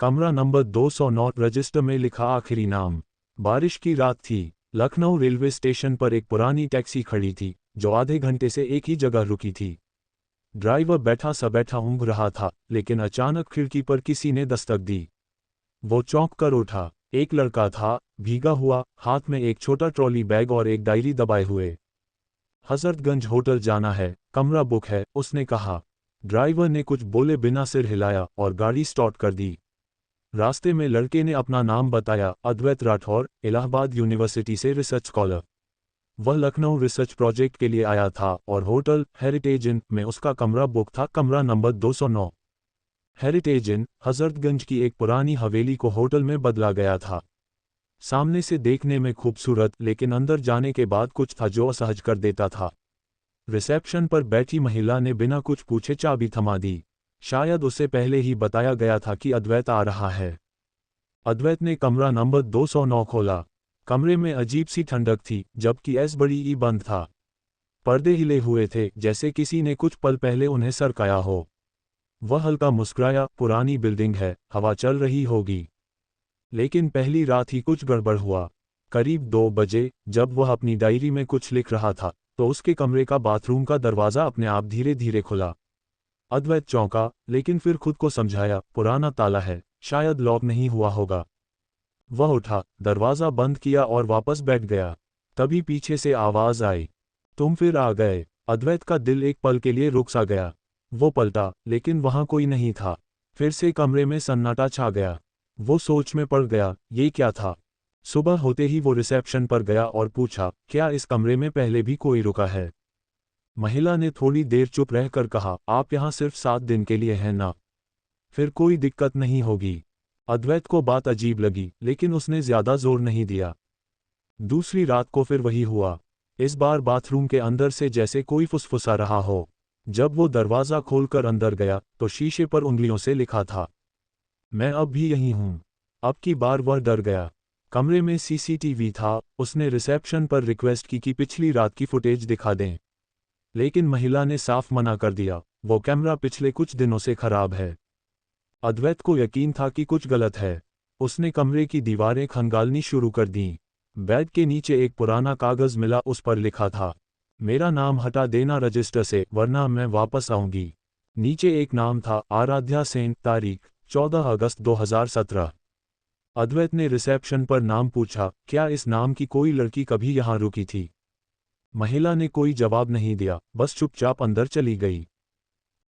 कमरा number 209 register में लिखा आखिरी नाम। बारिश की रात थी। लखनऊ रेलवे स्टेशन पर एक पुरानी टैक्सी खड़ी थी जो आधे घंटे से एक ही जगह रुकी थी। ड्राइवर बैठा सा बैठा ऊँघ रहा था, लेकिन अचानक खिड़की पर किसी ने दस्तक दी। वो चौंक कर उठा। एक लड़का था, भीगा हुआ, हाथ में एक छोटा ट्रॉली बैग और एक डायरी दबाए हुए। हजरतगंज होटल जाना है, कमरा बुक है, उसने कहा। ड्राइवर ने कुछ बोले बिना सिर हिलाया और गाड़ी स्टार्ट कर दी। रास्ते में लड़के ने अपना नाम बताया, अद्वैत राठौर, इलाहाबाद यूनिवर्सिटी से रिसर्च स्कॉलर। वह लखनऊ रिसर्च प्रोजेक्ट के लिए आया था और होटल हेरिटेज इन में उसका कमरा बुक था, कमरा नंबर 209। हेरिटेज इन हजरतगंज की एक पुरानी हवेली को होटल में बदला गया था। सामने से देखने में खूबसूरत, लेकिन अंदर जाने के बाद कुछ था जो असहज कर देता था। रिसेप्शन पर बैठी महिला ने बिना कुछ पूछे चाबी थमा दी। शायद उसे पहले ही बताया गया था कि अद्वैत आ रहा है। अद्वैत ने कमरा नंबर 209 खोला। कमरे में अजीब सी ठंडक थी, जबकि एस बड़ी ई बंद था। पर्दे हिले हुए थे, जैसे किसी ने कुछ पल पहले उन्हें सरकाया हो। वह हल्का मुस्कुराया, पुरानी बिल्डिंग है, हवा चल रही होगी। लेकिन पहली रात ही कुछ गड़बड़ हुआ। करीब 2 बजे, जब वह अपनी डायरी में कुछ लिख रहा था, तो उसके कमरे का बाथरूम का दरवाज़ा अपने आप धीरे धीरे खुला। अद्वैत चौंका, लेकिन फिर खुद को समझाया, पुराना ताला है, शायद लॉक नहीं हुआ होगा। वह उठा, दरवाज़ा बंद किया और वापस बैठ गया। तभी पीछे से आवाज़ आई, तुम फिर आ गए। अद्वैत का दिल एक पल के लिए रुक सा गया। वो पलटा, लेकिन वहाँ कोई नहीं था। फिर से कमरे में सन्नाटा छा गया। वो सोच में पड़ गया, ये क्या था। सुबह होते ही वो रिसेप्शन पर गया और पूछा, क्या इस कमरे में पहले भी कोई रुका है। महिला ने थोड़ी देर चुप रहकर कहा, आप यहाँ सिर्फ 7 दिन के लिए हैं ना, फिर कोई दिक्कत नहीं होगी। अद्वैत को बात अजीब लगी, लेकिन उसने ज्यादा जोर नहीं दिया। दूसरी रात को फिर वही हुआ। इस बार बाथरूम के अंदर से जैसे कोई फुसफुसा रहा हो। जब वो दरवाज़ा खोलकर अंदर गया तो शीशे पर उंगलियों से लिखा था, मैं अब भी यहीं हूँ। अब की बार वह डर गया। कमरे में सीसीटीवी था। उसने रिसेप्शन पर रिक्वेस्ट की कि पिछली रात की फुटेज दिखा दें, लेकिन महिला ने साफ मना कर दिया, वो कैमरा पिछले कुछ दिनों से खराब है। अद्वैत को यकीन था कि कुछ गलत है। उसने कमरे की दीवारें खंगालनी शुरू कर दीं। बेड के नीचे एक पुराना कागज़ मिला, उस पर लिखा था, मेरा नाम हटा देना रजिस्टर से, वरना मैं वापस आऊंगी। नीचे एक नाम था, आराध्या सेन, तारीख 14 अगस्त 2017। अद्वैत ने रिसेप्शन पर नाम पूछा, क्या इस नाम की कोई लड़की कभी यहाँ रुकी थी। महिला ने कोई जवाब नहीं दिया, बस चुपचाप अंदर चली गई।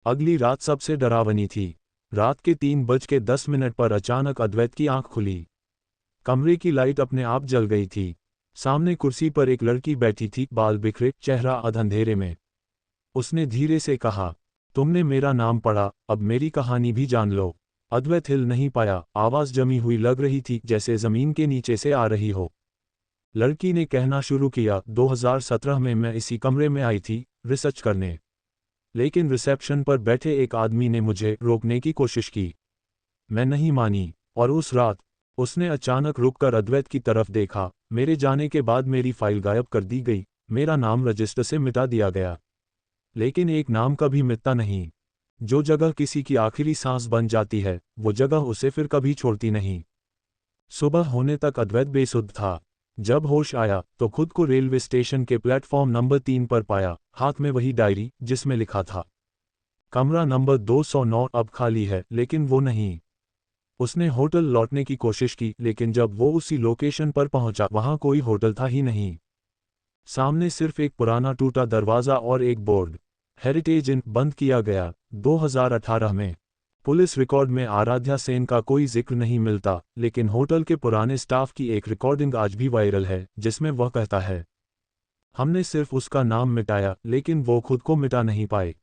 अगली रात सबसे डरावनी थी। रात के 3:10 पर अचानक अद्वैत की आंख खुली। कमरे की लाइट अपने आप जल गई थी। सामने कुर्सी पर एक लड़की बैठी थी, बाल बिखरे, चेहरा अधंधेरे में। उसने धीरे से कहा, तुमने मेरा नाम पढ़ा, अब मेरी कहानी भी जान लो। अद्वैत हिल नहीं पाया। आवाज़ जमी हुई लग रही थी, जैसे ज़मीन के नीचे से आ रही हो। लड़की ने कहना शुरू किया, 2017 में मैं इसी कमरे में आई थी, रिसर्च करने। लेकिन रिसेप्शन पर बैठे एक आदमी ने मुझे रोकने की कोशिश की। मैं नहीं मानी, और उस रात। उसने अचानक रुककर अद्वैत की तरफ देखा, मेरे जाने के बाद मेरी फाइल गायब कर दी गई, मेरा नाम रजिस्टर से मिटा दिया गया। लेकिन एक नाम कभी मिटता नहीं। जो जगह किसी की आखिरी सांस बन जाती है, वो जगह उसे फिर कभी छोड़ती नहीं। सुबह होने तक अद्वैत बेसुध था। जब होश आया तो खुद को रेलवे स्टेशन के प्लेटफॉर्म नंबर 3 पर पाया, हाथ में वही डायरी जिसमें लिखा था, कमरा नंबर 209 अब खाली है, लेकिन वो नहीं। उसने होटल लौटने की कोशिश की, लेकिन जब वो उसी लोकेशन पर पहुंचा, वहां कोई होटल था ही नहीं। सामने सिर्फ एक पुराना टूटा दरवाज़ा और एक बोर्ड, हेरिटेज इन, बंद किया गया 2018 में। पुलिस रिकॉर्ड में आराध्या सेन का कोई जिक्र नहीं मिलता, लेकिन होटल के पुराने स्टाफ की एक रिकॉर्डिंग आज भी वायरल है, जिसमें वह कहता है, हमने सिर्फ उसका नाम मिटाया, लेकिन वो खुद को मिटा नहीं पाए।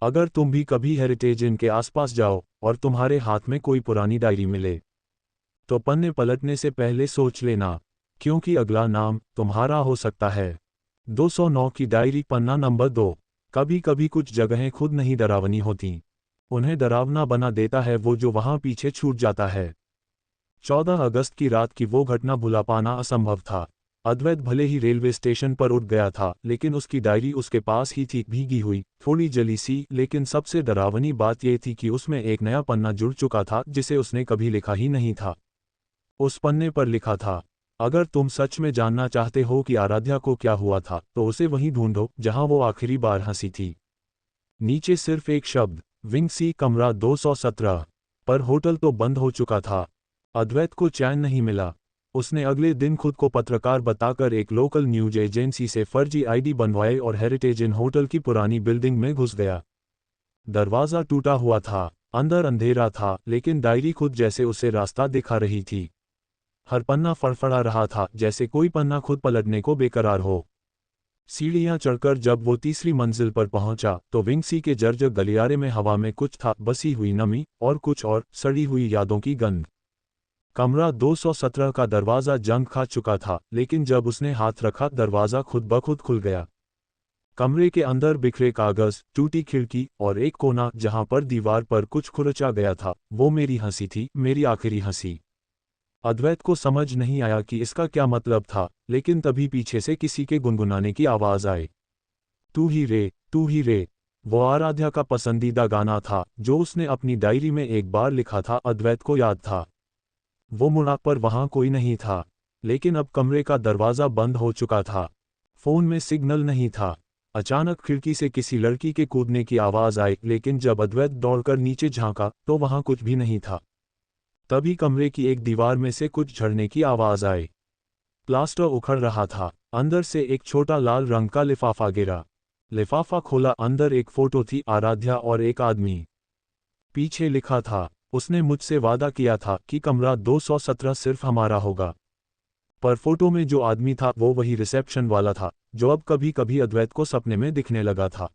अगर तुम भी कभी हेरिटेज इन के आसपास जाओ और तुम्हारे हाथ में कोई पुरानी डायरी मिले, तो पन्ने पलटने से पहले सोच लेना, क्योंकि अगला नाम तुम्हारा हो सकता है। 209 की डायरी, पन्ना नंबर 2। कभी कभी कुछ जगहें खुद नहीं डरावनी होती, उन्हें डरावना बना देता है वो जो वहां पीछे छूट जाता है। 14 अगस्त की रात की वो घटना भुला पाना असंभव था। अद्वैत भले ही रेलवे स्टेशन पर उठ गया था, लेकिन उसकी डायरी उसके पास ही थी, भीगी हुई, थोड़ी जली सी, लेकिन सबसे डरावनी बात यह थी कि उसमें एक नया पन्ना जुड़ चुका था जिसे उसने कभी लिखा ही नहीं था। उस पन्ने पर लिखा था, अगर तुम सच में जानना चाहते हो कि आराध्या को क्या हुआ था, तो उसे वहीं ढूंढो जहां वो आखिरी बार हंसी थी। नीचे सिर्फ एक शब्द, विंग सी, कमरा 217। पर होटल तो बंद हो चुका था। अद्वैत को चैन नहीं मिला। उसने अगले दिन खुद को पत्रकार बताकर एक लोकल न्यूज एजेंसी से फर्जी आईडी बनवाए और हेरिटेज इन होटल की पुरानी बिल्डिंग में घुस गया। दरवाज़ा टूटा हुआ था, अंदर अंधेरा था, लेकिन डायरी खुद जैसे उसे रास्ता दिखा रही थी। हर पन्ना फड़फड़ा रहा था, जैसे कोई पन्ना खुद पलटने को बेकरार हो। सीढ़ियां चढ़कर जब वो तीसरी मंजिल पर पहुंचा, तो विंगसी के जर्जर गलियारे में हवा में कुछ था, बसी हुई नमी और कुछ और, सड़ी हुई यादों की गंध। कमरा 217 का दरवाज़ा जंग खा चुका था, लेकिन जब उसने हाथ रखा, दरवाज़ा खुद ब खुद खुल गया। कमरे के अंदर बिखरे कागज, टूटी खिड़की और एक कोना जहां पर दीवार पर कुछ खुरचा गया था, वो मेरी हंसी थी, मेरी आखिरी हंसी। अद्वैत को समझ नहीं आया कि इसका क्या मतलब था, लेकिन तभी पीछे से किसी के गुनगुनाने की आवाज़ आई। तू ही रे, तू ही रे। वो आराध्या का पसंदीदा गाना था, जो उसने अपनी डायरी में एक बार लिखा था। अद्वैत को याद था। वो मुड़ा, पर वहां कोई नहीं था। लेकिन अब कमरे का दरवाज़ा बंद हो चुका था। फोन में सिग्नल नहीं था। अचानक खिड़की से किसी लड़की के कूदने की आवाज़ आई, लेकिन जब अद्वैत दौड़कर नीचे झांका, तो वहां कुछ भी नहीं था। तभी कमरे की एक दीवार में से कुछ झड़ने की आवाज़ आई। प्लास्टर उखड़ रहा था। अंदर से एक छोटा लाल रंग का लिफाफा गिरा। लिफाफा खोला, अंदर एक फोटो थी, आराध्या और एक आदमी। पीछे लिखा था, उसने मुझसे वादा किया था कि कमरा 217 सिर्फ हमारा होगा। पर फोटो में जो आदमी था, वो वही रिसेप्शन वाला था, जो अब कभी कभी अद्वैत को सपने में दिखने लगा था।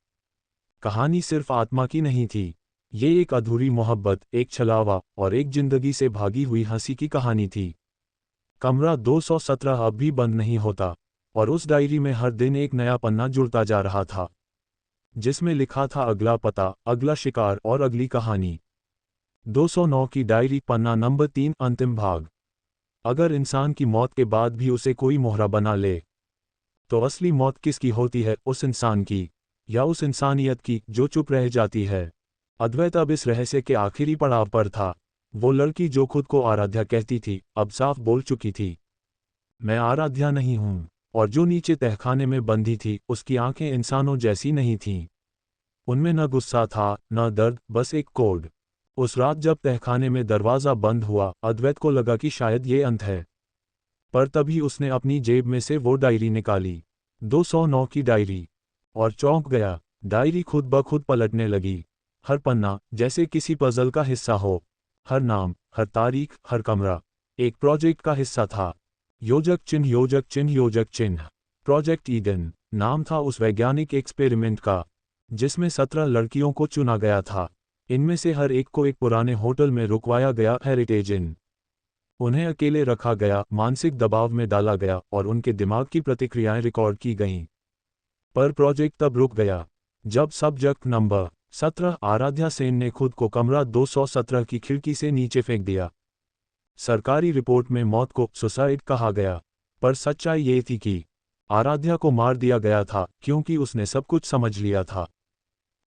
कहानी सिर्फ आत्मा की नहीं थी। ये एक अधूरी मोहब्बत, एक छलावा और एक जिंदगी से भागी हुई हंसी की कहानी थी। कमरा 217 अब भी बंद नहीं होता, और उस डायरी में हर दिन एक नया पन्ना जुड़ता जा रहा था, जिसमें लिखा था अगला पता, अगला शिकार और अगली कहानी। 209 की डायरी, पन्ना नंबर 3, अंतिम भाग। अगर इंसान की मौत के बाद भी उसे कोई मोहरा बना ले, तो असली मौत किसकी होती है, उस इंसान की या उस इंसानियत की जो चुप रह जाती है? अद्वैत अब इस रहस्य के आखिरी पड़ाव पर था। वो लड़की जो खुद को आराध्या कहती थी, अब साफ बोल चुकी थी, मैं आराध्या नहीं हूं। और जो नीचे तहखाने में बंधी थी, उसकी आंखें इंसानों जैसी नहीं थीं। उनमें न गुस्सा था, न दर्द, बस एक कोड। उस रात जब तहखाने में दरवाज़ा बंद हुआ, अद्वैत को लगा कि शायद ये अंत है। पर तभी उसने अपनी जेब में से वो डायरी निकाली, 209 की डायरी, और चौंक गया। डायरी खुद ब खुद पलटने लगी। हर पन्ना जैसे किसी पजल का हिस्सा हो। हर नाम, हर तारीख, हर कमरा एक प्रोजेक्ट का हिस्सा था। योजक चिन्ह, योजक चिन्ह, योजक चिन्ह। प्रोजेक्ट ईडन नाम था उस वैज्ञानिक एक्सपेरिमेंट का, जिसमें 17 लड़कियों को चुना गया था। इनमें से हर एक को एक पुराने होटल में रुकवाया गया, हेरिटेज इन। उन्हें अकेले रखा गया, मानसिक दबाव में डाला गया और उनके दिमाग की प्रतिक्रियाएं रिकॉर्ड की गईं। पर प्रोजेक्ट तब रुक गया जब सब्जेक्ट नंबर 17, आराध्या सेन ने खुद को कमरा 217 की खिड़की से नीचे फेंक दिया। सरकारी रिपोर्ट में मौत को सुसाइड कहा गया, पर सच्चाई ये थी कि आराध्या को मार दिया गया था, क्योंकि उसने सब कुछ समझ लिया था।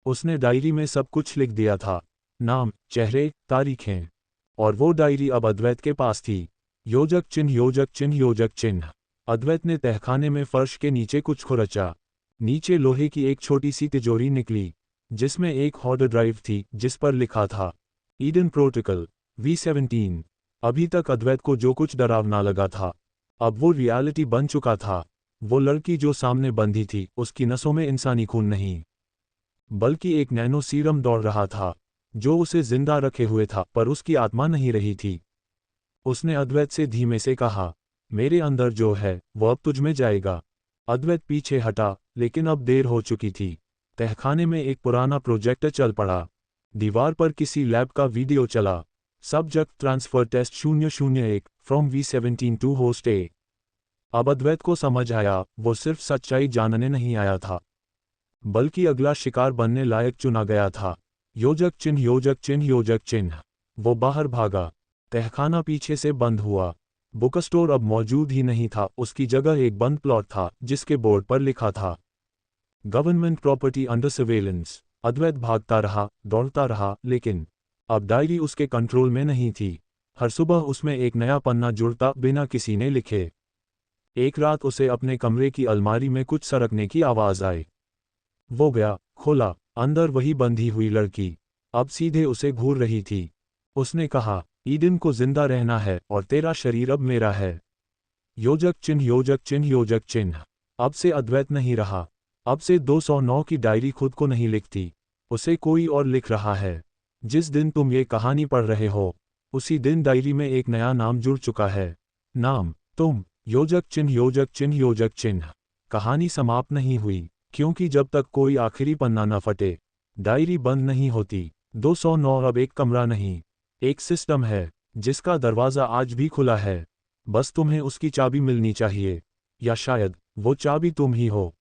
उसने डायरी में सब कुछ लिख दिया था, नाम, चेहरे, तारीखें। और वो डायरी अब अद्वैत के पास थी। योजक चिन्ह, योजक चिन्ह, योजक चिन्ह। अद्वैत ने तहखाने में फर्श के नीचे कुछ खुरचा। नीचे लोहे की एक छोटी सी तिजोरी निकली, जिसमें एक हार्ड ड्राइव थी, जिस पर लिखा था ईडन प्रोटोकॉल V17। अभी तक अद्वैत को जो कुछ डरावना लगा था, अब वो रियलिटी बन चुका था। वो लड़की जो सामने बंधी थी, उसकी नसों में इंसानी खून नहीं, बल्कि एक नैनो सीरम दौड़ रहा था, जो उसे जिंदा रखे हुए था, पर उसकी आत्मा नहीं रही थी। उसने अद्वैत से धीमे से कहा, मेरे अंदर जो है, वो अब तुझ में जाएगा। अद्वैत पीछे हटा, लेकिन अब देर हो चुकी थी। तहखाने में एक पुराना प्रोजेक्टर चल पड़ा। दीवार पर किसी लैब का वीडियो चला। Subject transfer test 001 from V17 to host a. अब अद्वैत को समझ आया, वो सिर्फ सच्चाई जानने नहीं आया था, बल्कि अगला शिकार बनने लायक चुना गया था। योजक चिन्ह, योजक चिन्ह, योजक चिन्ह। वो बाहर भागा। तहखाना पीछे से बंद हुआ। बुक स्टोर अब मौजूद ही नहीं था, उसकी जगह एक बंद प्लॉट था जिसके बोर्ड पर लिखा था गवर्नमेंट प्रॉपर्टी अंडर सर्वेलेंस। अद्वैत भागता रहा, दौड़ता रहा, लेकिन अब डायरी उसके कंट्रोल में नहीं थी। हर सुबह उसमें एक नया पन्ना जुड़ता बिना किसी ने लिखे। एक रात उसे अपने कमरे की अलमारी में कुछ सरकने की आवाज़ आई। वो गया, खोला, अंदर वही बंधी हुई लड़की अब सीधे उसे घूर रही थी। उसने कहा, ईडन को जिंदा रहना है और तेरा शरीर अब मेरा है। योजक चिन्ह योजक चिन्ह योजक चिन्ह। अब से अद्वैत नहीं रहा। अब से 209 की डायरी खुद को नहीं लिखती, उसे कोई और लिख रहा है। जिस दिन तुम ये कहानी पढ़ रहे हो उसी दिन डायरी में एक नया नाम जुड़ चुका है। नाम तुम। योजक चिन्ह योजक चिन्ह योजक चिन्ह। कहानी समाप्त नहीं हुई, क्योंकि जब तक कोई आखिरी पन्ना न फटे डायरी बंद नहीं होती। 209 अब एक कमरा नहीं, एक सिस्टम है जिसका दरवाज़ा आज भी खुला है। बस तुम्हें उसकी चाबी मिलनी चाहिए, या शायद वो चाबी तुम ही हो।